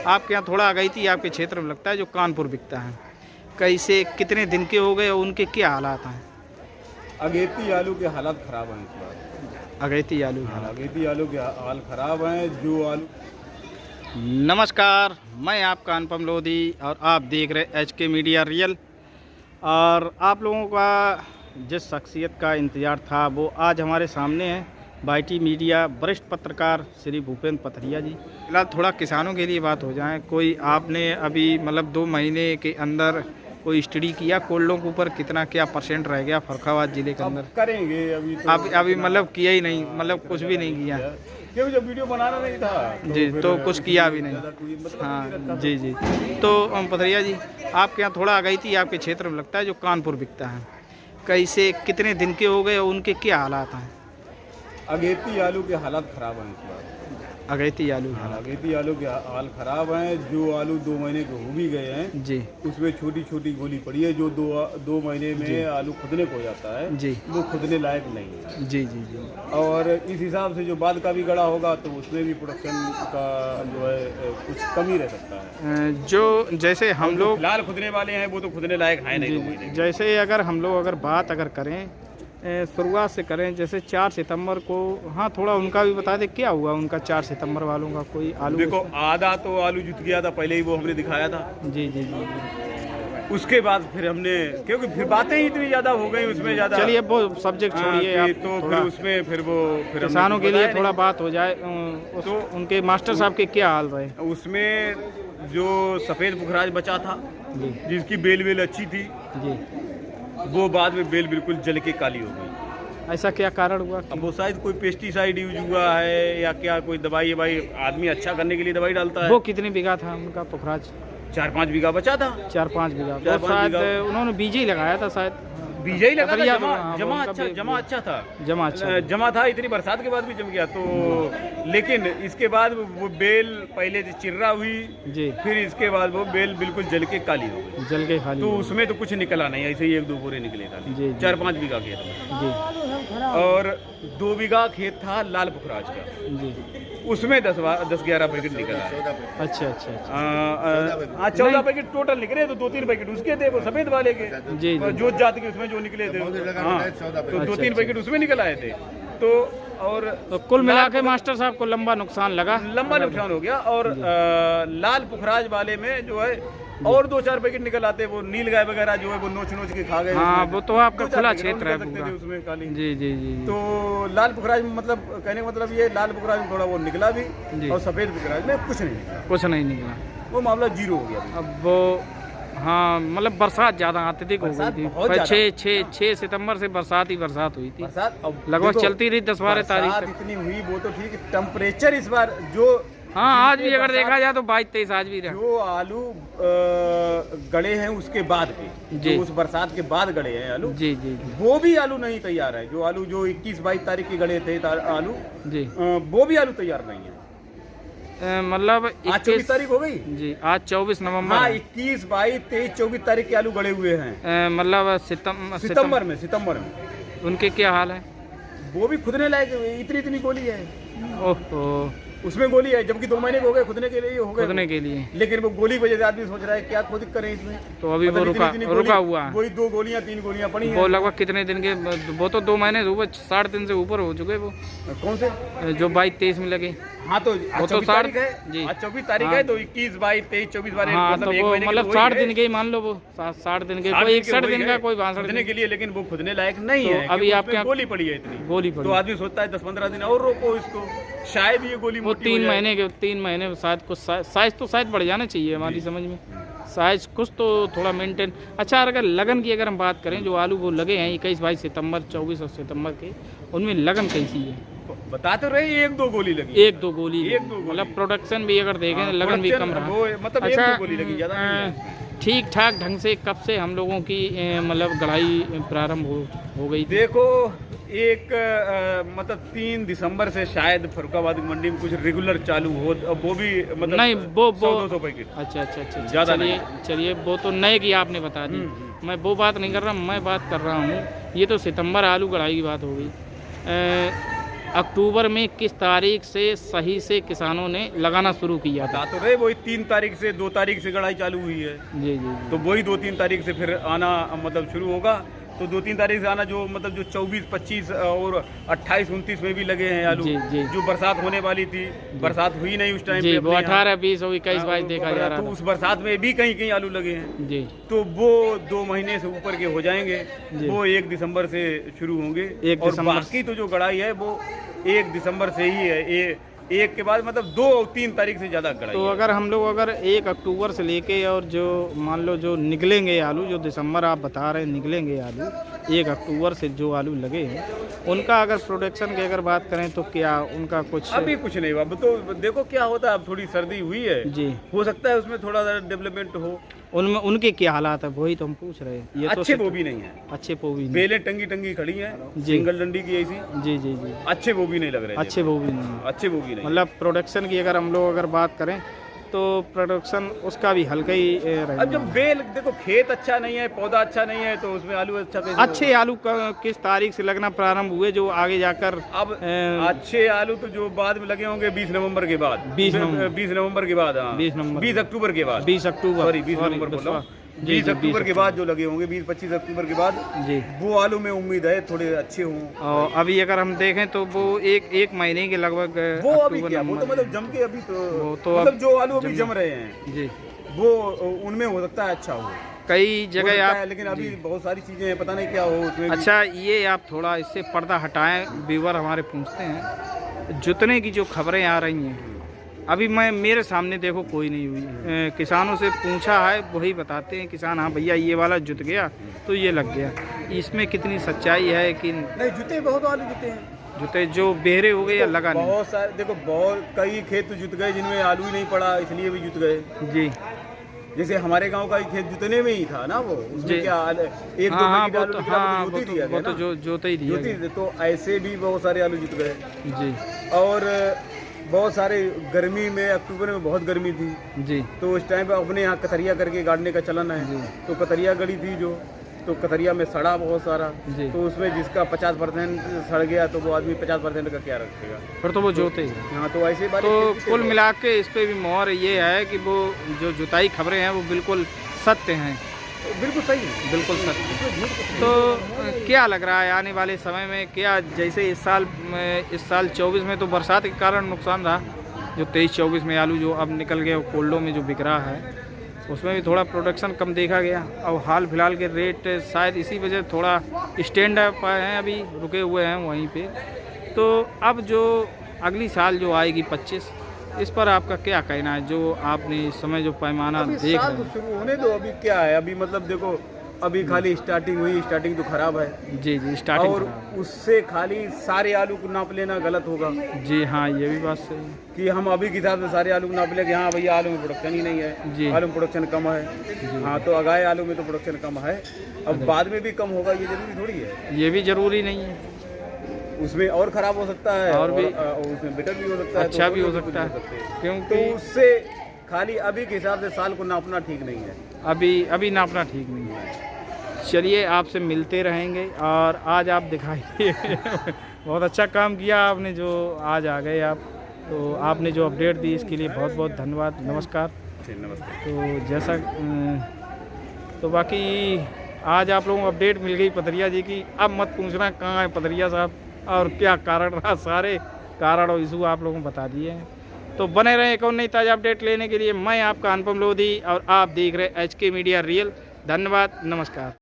आपके यहाँ थोड़ा अगैती आपके क्षेत्र में लगता है जो कानपुर बिकता है, कैसे कितने दिन के हो गए और उनके क्या हालात हैं? अगेती आलू के हालात ख़राब हैं इस बार। अगैती आलू है। अगेती आलू के हाल ख़राब हैं। जो आलू नमस्कार, मैं आपका अनुपम लोधी और आप देख रहे HK मीडिया रियल। और आप लोगों का जिस शख्सियत का इंतज़ार था वो आज हमारे सामने है, YT मीडिया वरिष्ठ पत्रकार श्री भूपेंद्र पथरिया जी। फिलहाल थोड़ा किसानों के लिए बात हो जाए, कोई आपने अभी मतलब 2 महीने के अंदर कोई स्टडी किया कोल्डों के ऊपर कितना क्या % रह गया फर्रुखाबाद ज़िले के अंदर? करेंगे अभी तो अभी मतलब किया ही नहीं, मतलब कुछ भी नहीं किया क्यों? जब वीडियो बनाना नहीं था जी तो कुछ किया भी नहीं। मतलब हाँ जी जी। तो पथरिया जी, आपके यहाँ थोड़ा अगैती आपके क्षेत्र में लगता है जो कानपुर बिकता है, कैसे कितने दिन के हो गए और उनके क्या हालात हैं? अगेती आलू के हालात ख़राब हैं इस बार। अगैती आलू है। अगेती आलू के हाल ख़राब हैं। जो आलू 2 महीने के हो भी गए हैं जी, उसमें छोटी छोटी गोली पड़ी है। जो दो महीने में आलू खुदने को हो जाता है जी, वो खुदने लायक नहीं है। जी जी जी। और इस हिसाब से जो बाद का भी गड़ा होगा तो उसमें भी प्रोडक्शन का जो है कुछ कमी रह सकता है। जो जैसे हम लोग फिलहाल खुदने वाले हैं वो तो खुदने लायक है नहीं। जैसे अगर हम लोग बात करें शुरुआत से करें, जैसे 4 सितंबर को, हाँ थोड़ा उनका भी बता दें क्या हुआ उनका 4 सितंबर वालों का? कोई आलू देखो आधा तो आलू जुट गया था पहले ही, वो हमने दिखाया था। जी जी जी। उसके बाद फिर हमने, क्योंकि फिर बातें ही इतनी ज़्यादा हो गई उसमें ज़्यादा। चलिए वो सब्जेक्ट छोड़िए आप, तो फिर उसमें फिर किसानों के लिए थोड़ा बात हो जाए। तो उनके मास्टर साहब के क्या हाल रहे? उसमें जो सफ़ेद पुखराज बचा था जिसकी बेल अच्छी थी जी, वो बाद में बेल बिल्कुल जल के काली हो गई। ऐसा क्या कारण हुआ? अब वो शायद कोई पेस्टिसाइड यूज हुआ है या क्या, कोई दवाई आदमी अच्छा करने के लिए दवाई डालता है। वो कितने बीघा था उनका पुखराज? 4-5 बीघा बचा था। 4-5 बीघा वो शायद उन्होंने बीज ही लगाया था, शायद बीज ही लगा था। जमा था। इतनी बरसात के बाद भी जम गया तो। लेकिन इसके बाद वो बेल पहले चिर्रा हुई जी, फिर इसके बाद वो बेल बिल्कुल जल के काली हो गई। जल के खाली। तो उसमें तो कुछ निकला नहीं, ऐसे ही 1-2 बोरे निकले था। 4-5 बीघा खेत में जी, और 2 बीघा खेत था लाल पुखराज का जी, उसमें 10-11 पैकेट निकला है। अच्छा। 14 पैकेट टोटल निकले, तो 2-3 पैकेट उसके थे, वो सफेद वाले के जी, जो जात के उसमें जो निकले थे। हाँ, तो 2-3 पैकेट उसमें निकल आए थे। तो कुल मिला के मास्टर साहब को लंबा नुकसान हो गया। और लाल पुखराज वाले में जो है और 2-4 पैकेट निकल आते, वो नील गाय वगैरह जो है वो नोच के खा गए। हाँ, वो तो आपका खुला क्षेत्र है पूरा उसमें काली। जी जी जी। तो लाल पुखराज में मतलब कहने का मतलब ये, लाल पुखराज में थोड़ा वो निकला भी और सफेद पुखराज में कुछ नहीं निकला। वो मामला 0 हो गया। अब वो हाँ, मतलब बरसात ज़्यादा अत्यधिक हो गई थी। 6 सितंबर से बरसात हुई थी। लगभग चलती रही 10-12 तारीख तक। इतनी हुई वो तो ठीक। टेम्परेचर इस बार जो, हाँ आज भी अगर देखा जाए तो 22-23 आज भी रहा। जो आलू गड़े हैं उसके बाद के, जो उस बरसात के बाद गड़े हैं आलू जी, वो भी आलू नहीं तैयार है। जो आलू जो 21-22 तारीख के गड़े थे आलू जी, वो भी आलू तैयार नहीं है। मतलब आज 24 तारीख हो गई जी, आज 24 नवंबर। हाँ, 21, 22, 23, 24 तारीख के आलू गड़े हुए हैं। मतलब सितंबर में उनके क्या हाल है? वो भी खुदने लायक, इतनी गोली है। ओहो, उसमें गोली है, जबकि 2 महीने हो गए खुदने के लिए लेकिन वो गोली की वजह से आदमी सोच रहा है क्या खुद करें इसमें। तो अभी वो रुका हुआ है। वही 2 गोलियां 3 गोलियां पड़ी हैं। वो लगभग कितने दिन के? वो तो 2 महीने 60 दिन से ऊपर हो चुके। वो कौन से जो 22-23 में लगे? हाँ, तो वो तो 60 है जी, आज 24 तारीख है, तो 21, 22, 23, 24 वाले मतलब 60 दिन के ही मान लो। वो 60 दिन के, कोई 61 दिन का, कोई 62 दिन के लिए। लेकिन वो खुदने लायक नहीं है। अभी आपके गोली पड़ी है, इतनी तो आदमी सोचता है 10-15 दिन और रोको इसको, शायद ये गोली वो 3 महीने में शायद कुछ साइज तो शायद बढ़ जाना चाहिए हमारी समझ में। साइज कुछ तो थोड़ा मेंटेन। अच्छा, अगर लगन की हम बात करें, जो आलू वो लगे हैं 21-22 सितंबर, 24 और सितंबर के, उनमें लगन कैसी है? बता तो रहे 1-2 गोली लगी। 1-2 गोली मतलब प्रोडक्शन भी अगर देखें तो लगन भी कम रहा। मतलब अच्छा, 1-2 गोली लगी, ज़्यादा नहीं है। ठीक ठाक ढंग से कब से हम लोगों की मतलब गढ़ाई प्रारंभ हो गई? देखो, मतलब 3 दिसंबर से शायद फर्रुखाबाद की मंडी में कुछ रेगुलर चालू हो। वो भी मतलब नहीं, वो 100-200 पैकेट। अच्छा, ज़्यादा चलिए वो तो नए की आपने बता दी। मैं वो बात नहीं कर रहा, मैं बात कर रहा हूँ, ये तो सितंबर आलू कढ़ाई की बात हो गई। अक्टूबर में किस तारीख से सही से किसानों ने लगाना शुरू किया था? तो रहे वही 3 तारीख से 2 तारीख से गड़ाई चालू हुई है। जी जी। तो वही 2-3 तारीख से फिर आना मतलब शुरू होगा। तो 2-3 तारीख से आना जो मतलब जो 24, 25 और 28, 29 में भी लगे हैं आलू। जी जी। जो बरसात होने वाली थी, बरसात हुई नहीं उस टाइम पे। वो 18, 20 और 21, 22 देखा जा रहा था। तो उस बरसात में भी कहीं कहीं आलू लगे हैं जी। तो वो 2 महीने से ऊपर के हो जाएंगे। वो 1 दिसंबर से शुरू होंगे। और बाकी तो जो गड़ाई है वो 1 दिसंबर से ही है। एक के बाद मतलब 2 और 3 तारीख से ज़्यादा गड़ाई। तो अगर हम लोग 1 अक्टूबर से लेके और जो मान लो जो निकलेंगे आलू, जो दिसंबर आप बता रहे हैं निकलेंगे आलू, 1 अक्टूबर से जो आलू लगे हैं उनका अगर प्रोडक्शन की अगर बात करें तो क्या उनका कुछ? अभी कुछ नहीं। अब तो देखो क्या होता है। अब थोड़ी सर्दी हुई है जी, हो सकता है उसमें थोड़ा सा डेवलपमेंट हो। उनमें उनके क्या हालात है वही तो हम पूछ रहे हैं। ये अच्छे वो भी नहीं है। अच्छे वो भी नहीं। बेलें टंगी खड़ी हैं सिंगल डंडी की ऐसी। जी जी जी। अच्छे वो भी नहीं लग रहे। अच्छे वो भी नहीं। अच्छे वो भी नहीं। मतलब प्रोडक्शन की अगर हम लोग अगर बात करें तो प्रोडक्शन उसका भी हल्का ही रहेगा। अब जब बेल देखो खेत अच्छा नहीं है, पौधा अच्छा नहीं है तो उसमें आलू अच्छा कैसे? अच्छे आलू किस तारीख से लगना प्रारंभ हुए जो आगे जाकर? अब अच्छे आलू तो जो बाद में लगे होंगे 20 नवंबर के बाद। 20 नवंबर के बाद। हाँ 20 अक्टूबर के बाद। 20 अक्टूबर सॉरी 20 नवंबर बोल रहा हूँ। 20 अक्टूबर के बाद जो लगे होंगे 20-25 अक्टूबर के बाद जी, वो आलू में उम्मीद है थोड़े अच्छे हों। और अभी अगर हम देखें तो वो एक महीने के लगभग वो अभी क्या वो तो मतलब जम के अभी तो मतलब जो आलू अभी जम रहे हैं जी, वो उनमें हो सकता है अच्छा हो। कई जगह आप लेकिन अभी बहुत सारी चीजें हैं, पता नहीं क्या हो उसमें। अच्छा ये आप थोड़ा इससे पर्दा हटाएं, व्यूअर हमारे पूछते हैं जुतने की जो खबरें आ रही हैं अभी मेरे सामने देखो कोई नहीं हुई। किसानों से पूछा है वही बताते हैं किसान, हाँ भैया ये वाला जुत गया तो ये लग गया। इसमें कितनी सच्चाई है कि नहीं? जुते बहुत आलू जुते हैं। जुते जो बेहरे हो गए या लगा नहीं? बहुत सारे देखो बहुत कई खेत तो जुत गए जिनमें आलू ही नहीं पड़ा इसलिए भी जुत गए जी। जैसे हमारे गांव का खेत जुतने में ही था ना वो, उसमें क्या 1-2 वो तो जोते ही दिया। तो ऐसे भी बहुत सारे आलू जुत गए जी। और बहुत सारे गर्मी में अक्टूबर में बहुत गर्मी थी जी, तो उस टाइम पे अपने यहाँ कतरिया करके गाड़ने का चलन है। तो कतरिया गड़ी थी जो, तो कतरिया में सड़ा बहुत सारा जी। तो उसमें जिसका 50% सड़ गया तो वो आदमी 50% का क्या रखेगा? फिर तो वो जोते ही। हाँ तो ऐसे बात। तो कुल मिला के इस पे भी मोहर ये है कि वो जो जुताई खबरें हैं वो बिल्कुल सत्य हैं। बिल्कुल सही है, बिल्कुल सत्य। तो क्या लग रहा है आने वाले समय में क्या, जैसे इस साल 24 में तो बरसात के कारण नुकसान रहा, जो 23-24 में आलू जो अब निकल गया कोल्डो में जो बिक रहा है उसमें भी थोड़ा प्रोडक्शन कम देखा गया। और हाल फिलहाल के रेट शायद इसी वजह थोड़ा स्टैंड अप हैं, अभी रुके हुए हैं वहीं पे। तो अब जो अगली साल जो आएगी 25, इस पर आपका क्या कहना है? जो आपने इस समय जो पैमाना देख रहे हैं, शुरू होने दो। अभी क्या है, अभी मतलब देखो अभी खाली स्टार्टिंग हुई, स्टार्टिंग तो खराब है जी जी स्टार्टिंग। और उससे खाली सारे आलू को नाप लेना गलत होगा जी। हाँ ये भी बात सही है कि हम अभी के हिसाब से सारे आलू को नाप ले कि हाँ भैया आलू में प्रोडक्शन ही नहीं है जी, आलू में प्रोडक्शन कम है। हाँ तो अगाए आलू में तो प्रोडक्शन कम है, अब बाद में भी कम होगा ये जरूरी थोड़ी है। ये भी जरूरी नहीं है, उसमें और खराब हो सकता है और भी उसमें बेटर भी हो सकता है, अच्छा भी हो सकता है। क्योंकि तो उससे खाली अभी के हिसाब से साल को नापना ठीक नहीं है। अभी नापना ठीक नहीं है। चलिए आपसे मिलते रहेंगे और आज आप दिखाइए बहुत अच्छा काम किया आपने जो आज आ गए आप, तो आपने जो अपडेट दी इसके लिए बहुत बहुत धन्यवाद। नमस्कार। नमस्ते। तो जैसा तो बाकी आज आप लोगों को अपडेट मिल गई पथरिया जी की। अब मत पूछना कहाँ है पथरिया साहब और क्या कारण रहा, सारे कारण और इशू आप लोगों को बता दिए हैं। तो बने रहें एक और नई ताज़ा अपडेट लेने के लिए। मैं आपका अनुपम लोधी और आप देख रहे HK मीडिया रियल। धन्यवाद, नमस्कार।